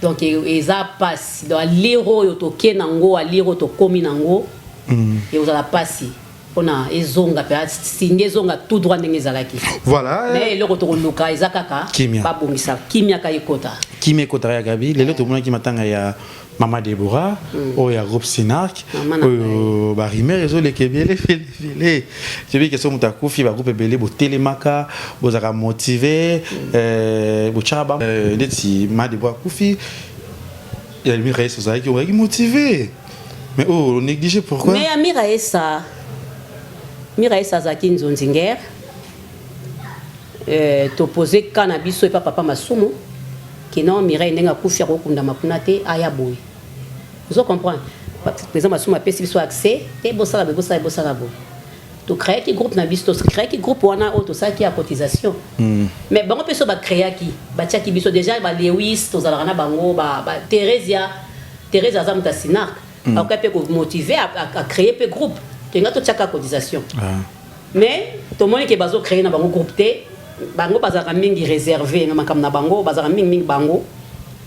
Donc eza passe dans liro yo to kenango a liro to komi nango et vous ala passer ona ezonga pe singe zonga tout droit ndenge ezalaki. Voilà. Mais le retour luka ezakaka ba bongisa kimia ka ekota. Kimia ekota ya Gabi lelo to mona ki matanga ya Mama Deborah o ya Rob Sinak o ba rimer ezo le kebele fele. Je veux que so mutakufi ba groupe belé bo telemaka bo zaka motiver bo chaba ndeti Ma Deborah kufi ya mi reste ça qui aurait motivé. Mais oh négligé pourquoi? Mais Amira Miraesa Zaki Nzonzinger t'opposé cannabis et papa Masumo qui non Mireille n'enga kufia kokunda makunate ayaboy. Vous comprenez? Par exemple Masumo a pesi soit accès et bossala bo. Tu crées qui groupe nabis to crée qui groupe wana auto ça qui a cotisation. Mais bon on peut so ba créer qui ba tia ki biso déjà ba Lewis to zalana bango ba Teresa zamuta Sinak. Après peut motiver à créer pe groupe. Tu as toute chaque cotisation. Mais tout le monde qui est créé dans un groupe T, bango bazara mingi réservé na makam na bango bazara mingi bango.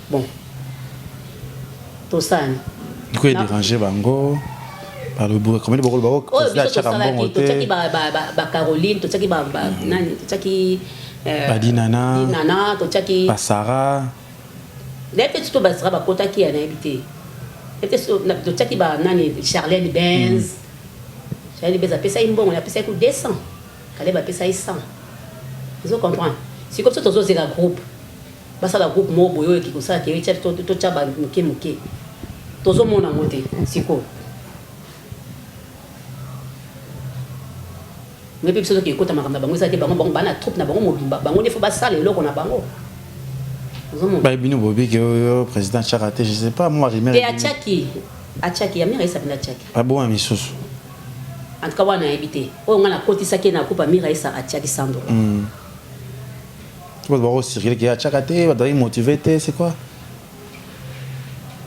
Bon. Tout ça. Du coup il déranger bango par le bout comment beaucoup bango c'est chaque bango. Tout ça qui ba Caroline, tout ça qui ba nani, tout ça qui Dinana, tout ça qui Basara. Les petits to basara ba kota qui a habité. Tout ça qui ba nani Charlène Benz. J'allais bien appeler ça une bonne, on appelle ça 200. Quand elle appelle ça 100. Vous comprenez? C'est comme ça que c'est la groupe. Bah ça la groupe moi boyo qui comme ça qui est tout tchaba muke. Tozo mon a monté. C'est quoi? Mais puis ceux qui écoutent ma camarade bango ça qui bango bana troupe na bango mobimba. Bango il faut pas ça les locaux na bango. Bah bino bobi que président Charaté, je sais pas moi Rimer. Et Achaki ya mira ça na Achaki. Ah bon ami sous. En tout cas, on a habité. On a côté ça qui est na coupe à Miraïsa à Tchaki Sando. Tu vas voir aussi qui a Tchakate, va d'aller motiver, c'est quoi?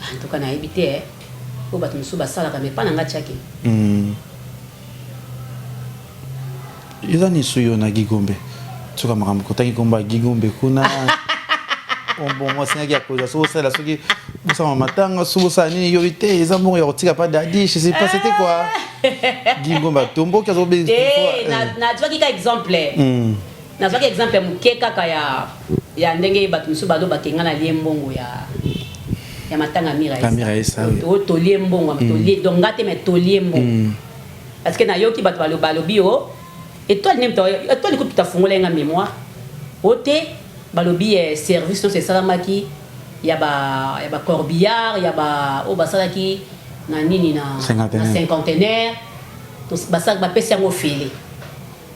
En tout cas, on a habité. On va te mettre ça là, mais pas dans Tchaki. Ils ont nié na Gigombe. Tu vois, maman, quand tu combat Gigombe, kuna. Bon, moi, c'est un gars qui a ça là, qui ça m'a matin, sous ça, ni yorité, ils ont mouru, tu n'as pas d'adi, je sais pas, c'était quoi? Gigombe, tombo, qui a oublié. Na tu vois qui exemplaire. Na tu vois qui exemplaire, mukeka kaya ya ndenge batu msuba do bakenga na liembongo ya matanga Miraïsa. To liembongo, to li dongate mais to liembongo. Parce que na yoki batu balobi o, et toi nem toi écoute ta fongola nga mémoire. Ote balobi service non c'est salamaki ya ba corbillard ya ba o basalaki na nini na cinquantenaire to basaka ba pesa yango félé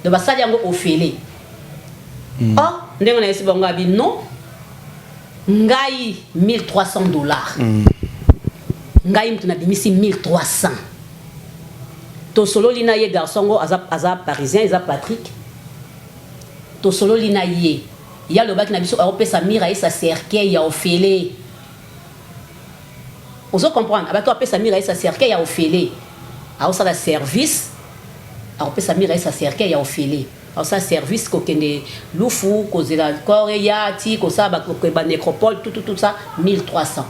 do basali yango ofélé oh ndenge na yesi bango abi non ngai $1,300 ngai mtu na bimisi 1,300 to solo lina ye garçon go aza parisien aza Patrick to solo lina ye ya lo baki na biso aopesa mira et sa cercueil ya ofele ozo comprendre abato apesa mira et sa cercueil ya ofele aosa la service aopesa mira et sa cercueil ya ofele aosa service ko kende lufu ko zela corps ya ti ko sa ba nécropole tout ça 1300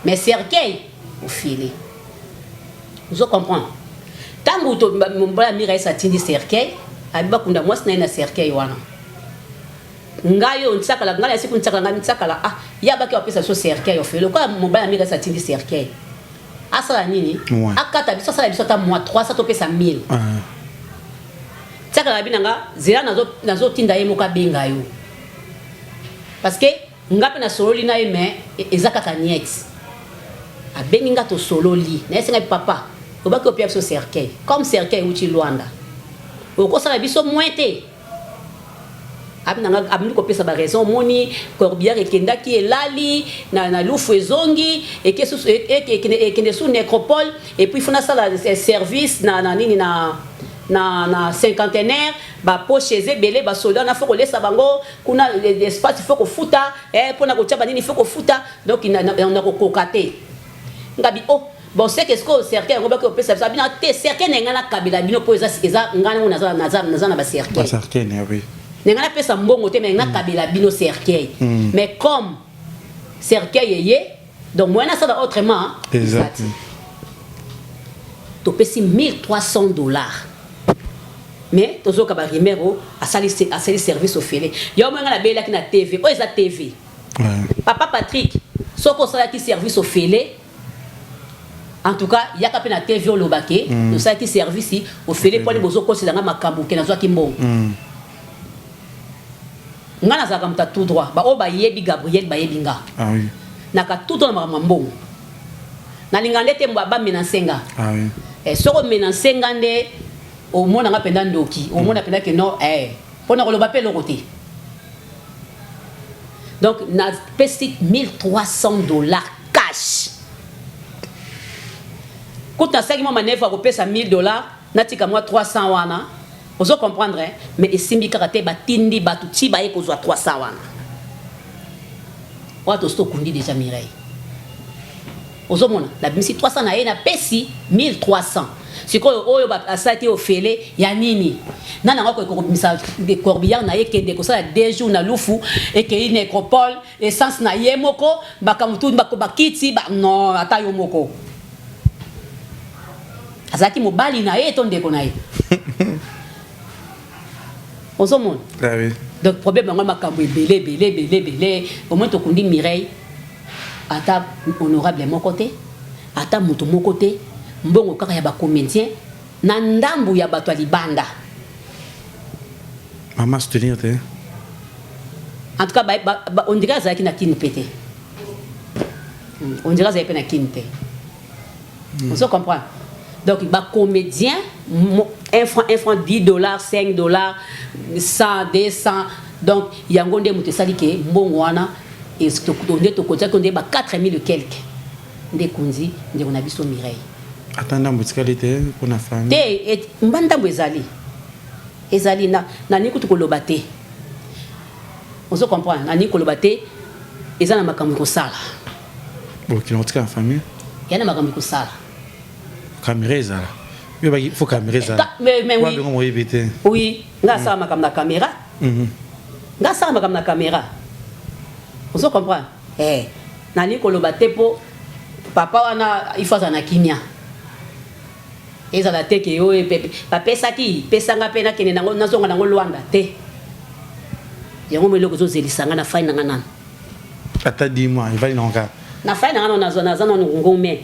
mais cercueil ofele ozo comprendre tango to mbala mira et sa tindi cercueil abiba kunda mwasi na cercueil wana ngayo ntsakala ngala siku ntsakala ntsakala yaba ki opesa so cercueil ofele kwa mbala mira sa tindi cercueil asala nini akata biso sala biso ta mois 300 to pesa 1000 tsakala binanga zela nazo tinda ye moka benga yo parce que ngape na sololi na ye mais ezaka kaniet abengi ngato sololi na esenga papa obaki opia biso cercueil comme cercueil uti Luanda okosala biso moite abinanga abindi kopesa ba raison moni Corbière ekendaki elali na lufu ezongi ekende sous nécropole et puis fona sala service na nini na cinquantenaire ba pocheze belé ba soldat na faut kolesa bango kuna l'espace faut ko futa pona ko tchaba nini faut ko futa donc on a kokate ngabi bon c'est qu'est-ce que cercueil on va que opesa ça bina te cercueil ngana kabila bino po eza ngana na ba cercueil cercueil oui ngana pesa mbongo te mais ngana kabila bino cercueil mais comme cercueil yé donc moi na ça autrement exact to pesi $1300 mais tozo ka ba rimero a sali service au félé yo mo ngana bela ki na TV o eza TV papa Patrick soko sala ki service au félé. En tout cas, il y a quand même TV au Lobake, nous ça qui service au félé pour les beaux ocos c'est dans ma cambo qui n'a pas qui mot. Ngana za kamta tout droit, ba o ba yebi Gabriel ba yebinga. Ah oui. Naka tout dans ma mambo. Na lingande te mba ba menansenga. Ah oui. Et soko menansenga nde au monde nga penda ndoki, au monde penda que non pour na ko lobape le côté. Donc na pesi $1300 cash. Quand tu as 5 mois manèvre à couper ça $1000, natika moi 300 wana. Vous comprendre mais esimbi karaté batindi batuti ba eko zo 300 wana. Wato sto kundi déjà Mireille. Vous mona la bimisi 300 na ye na pesi 1300. Siko oyo ba asati ofele ya nini? Nana ngako ko komisa de Corbière na ye kende ko sala 2 jours na lufu et que une nécropole essence na ye moko bakamutu bakiti ba non ata yo moko. Azaki mobali na ye ton ndeko na ye. On se montre. Ah oui. Donc problème ngoma makambo belé au moins to kundi Mireille ata honorable mon côté ata mutu mon côté mbongo kaka ya ba comédien na ndambu ya bato libanda. Maman soutenir te. En tout cas on dirait ça qui na kin pété. On dirait ça y a na kin té. On se comprend. Donc, les comédiens, 1 franc, $10, $5, 100, 200. Donc, il y a un monde qui est dit que et ce qu'on dit 4000 quelques. Des kunzi, on a vu son Mireille. Attends, musicalité pour la famille. Et mbanda ezali. Ezali na ni kutu kolobate. On se comprend, na ni kolobate ezana makambo ko sala. Bon, qui l'ont tika en famille. Il y a makambo ko sala. Caméra ça. Il faut caméra ça. Mais oui. Oui, nga ça ma la caméra. Nga ça ma la caméra. On se comprend. Nani kolobate po papa wana il faut na kimia. Eza la teke yo papa saki pesa nga pena kene nango nazonga nango Luanda te. Yango meloko zo zelisanga na faina ngana. Ata dis-moi, il va y nonga. Na faina ngana na zona zana ngongome.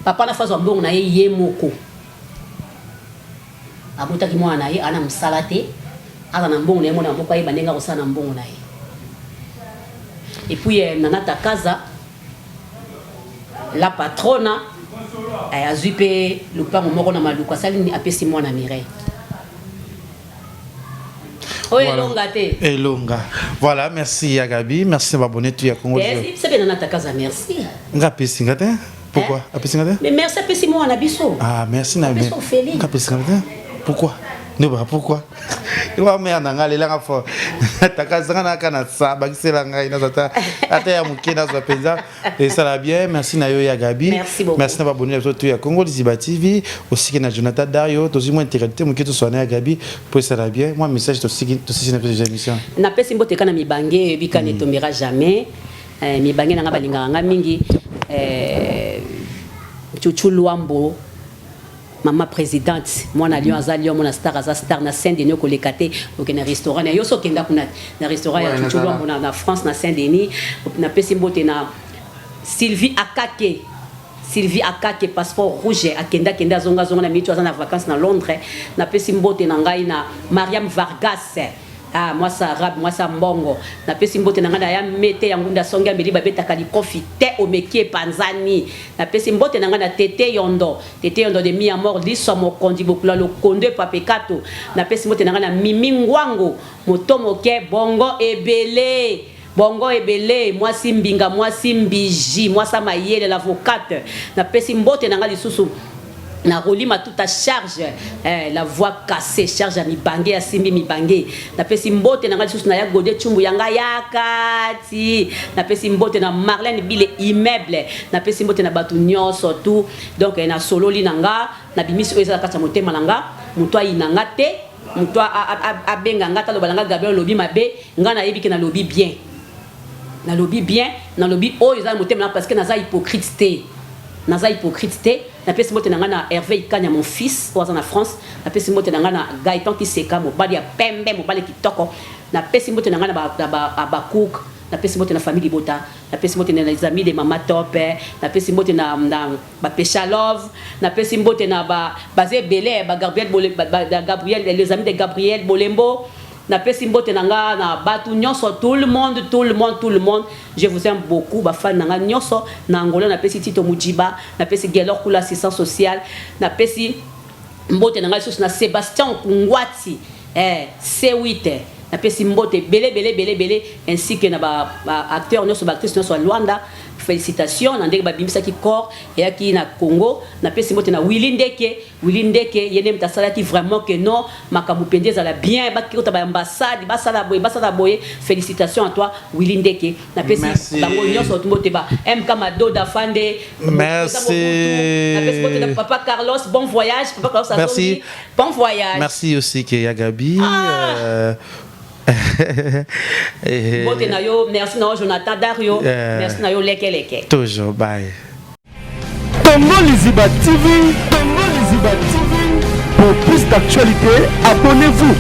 Papa na fazo mbongo na ye moko. Abuta ki mwana na ye ana msalate, ala na mbongo na ye mwana moko ye bandenga ko sana mbongo na ye. Et puis nanata kaza la patrona a zupe lupango moko na maluka sali ni apesi mwana Mireille. Oye longa te. Longa. Voilà, merci Agabi, merci de m'abonner tu ya Congo. C'est bien nanata kaza merci. Ngapi singate? Pourquoi? Mais merci apesi mwana biso. Ah, merci na. Biso Félix. Ngapi singate? Pourquoi? Ne pas pourquoi? wa mère nanga lelanga fo takazanga na kana sa bakisela ngai na zata ata ya mukina za penza et ça va bien. Merci na yo ya Gabi. Merci beaucoup. Merci na ba bonne tout ya Congo Liziba TV aussi que na Jonathan Dario to zimo intégrité muketo soana ya Gabi pour ça va bien. Moi message to siki na émission na pesi mbote kana mibange bikane tombera jamais mibange nanga balinga nga mingi Chuchu Luambo mama présidente mwana lion azali mwana star na Saint-Denis ko lekate ok na restaurant na yoso kenda kuna na restaurant ya Chuchu Luambo na France na Saint-Denis na pesi mbote na Sylvie Akake passeport rouge akenda zonga na mitu na vacances na Londres na pesi mbote na ngai na Mariam Vargas moi ça arabe moi ça mbongo na pesi mbote na ngana ya mete ya ngunda songa mbeli babeta kali confité o mekie panzani na pesi mbote na ngana tete yondo de mi amor liso mo kondi bokula lo konde papekato na pesi mbote na ngana mimi ngwango motomo ke bongo ebele moi simbinga moi simbiji moi ça mayele l'avocate na pesi mbote na ngana lisusu na rolima toute à charge la voix cassée charge à mi bangé à simbi mi bangé na pesi mbote na ngali susu na ya gode chumbu yanga yakati na pesi mbote na Marlène Bile immeuble na pesi mbote na batu nyonso tout donc na solo li nanga na bimisi eza kata motema nanga muto inanga te muto abenga ngata lo balanga Gabriel lobi mabe ngana yebiki na lobi bien na lobi o eza motema parce que naza hypocrite na pesi mbote na ngana Hervé Ikanya mon fils oza na France na pesi mbote na ngana Gaëtan Kiseka mobali ya pembe mobali kitoko na pesi mbote na ngana ba cook na pesi mbote na famille Bota na pesi mbote na les amis de Mama Top na pesi mbote na ba Pesha Love na pesi mbote na ba Bazé Belé ba Gabriel les amis de Gabriel Bolembo na pesi mbote nanga na batu nyonso tout le monde je vous aime beaucoup ba fan nanga nyonso na Angola na pesi Tito Mujiba na pesi Gelor Kula assistance sociale na pesi mbote nanga lisusu na Sébastien Kungwati C8 na pesi mbote belé ainsi que na ba acteur nyonso ba actrice nyonso Luanda félicitations na ndenge babimisa ki corps et qui na Congo na pesi mbote na Willy Ndeke yene mtasala ki vraiment que non makamu pendeza la bien ba ki ba ambassade basala boye félicitations à toi Willy Ndeke na pesi bango nyonso mbote ba MK Madoda Fande merci na pesi mbote na papa Carlos bon voyage papa Carlos merci bon voyage merci aussi que ya Gabi Mbote na yo, merci na yo Jonathan Dario, merci na yo leke. Toujours, bye. Congo Liziba TV. Pour plus d'actualités, abonnez-vous.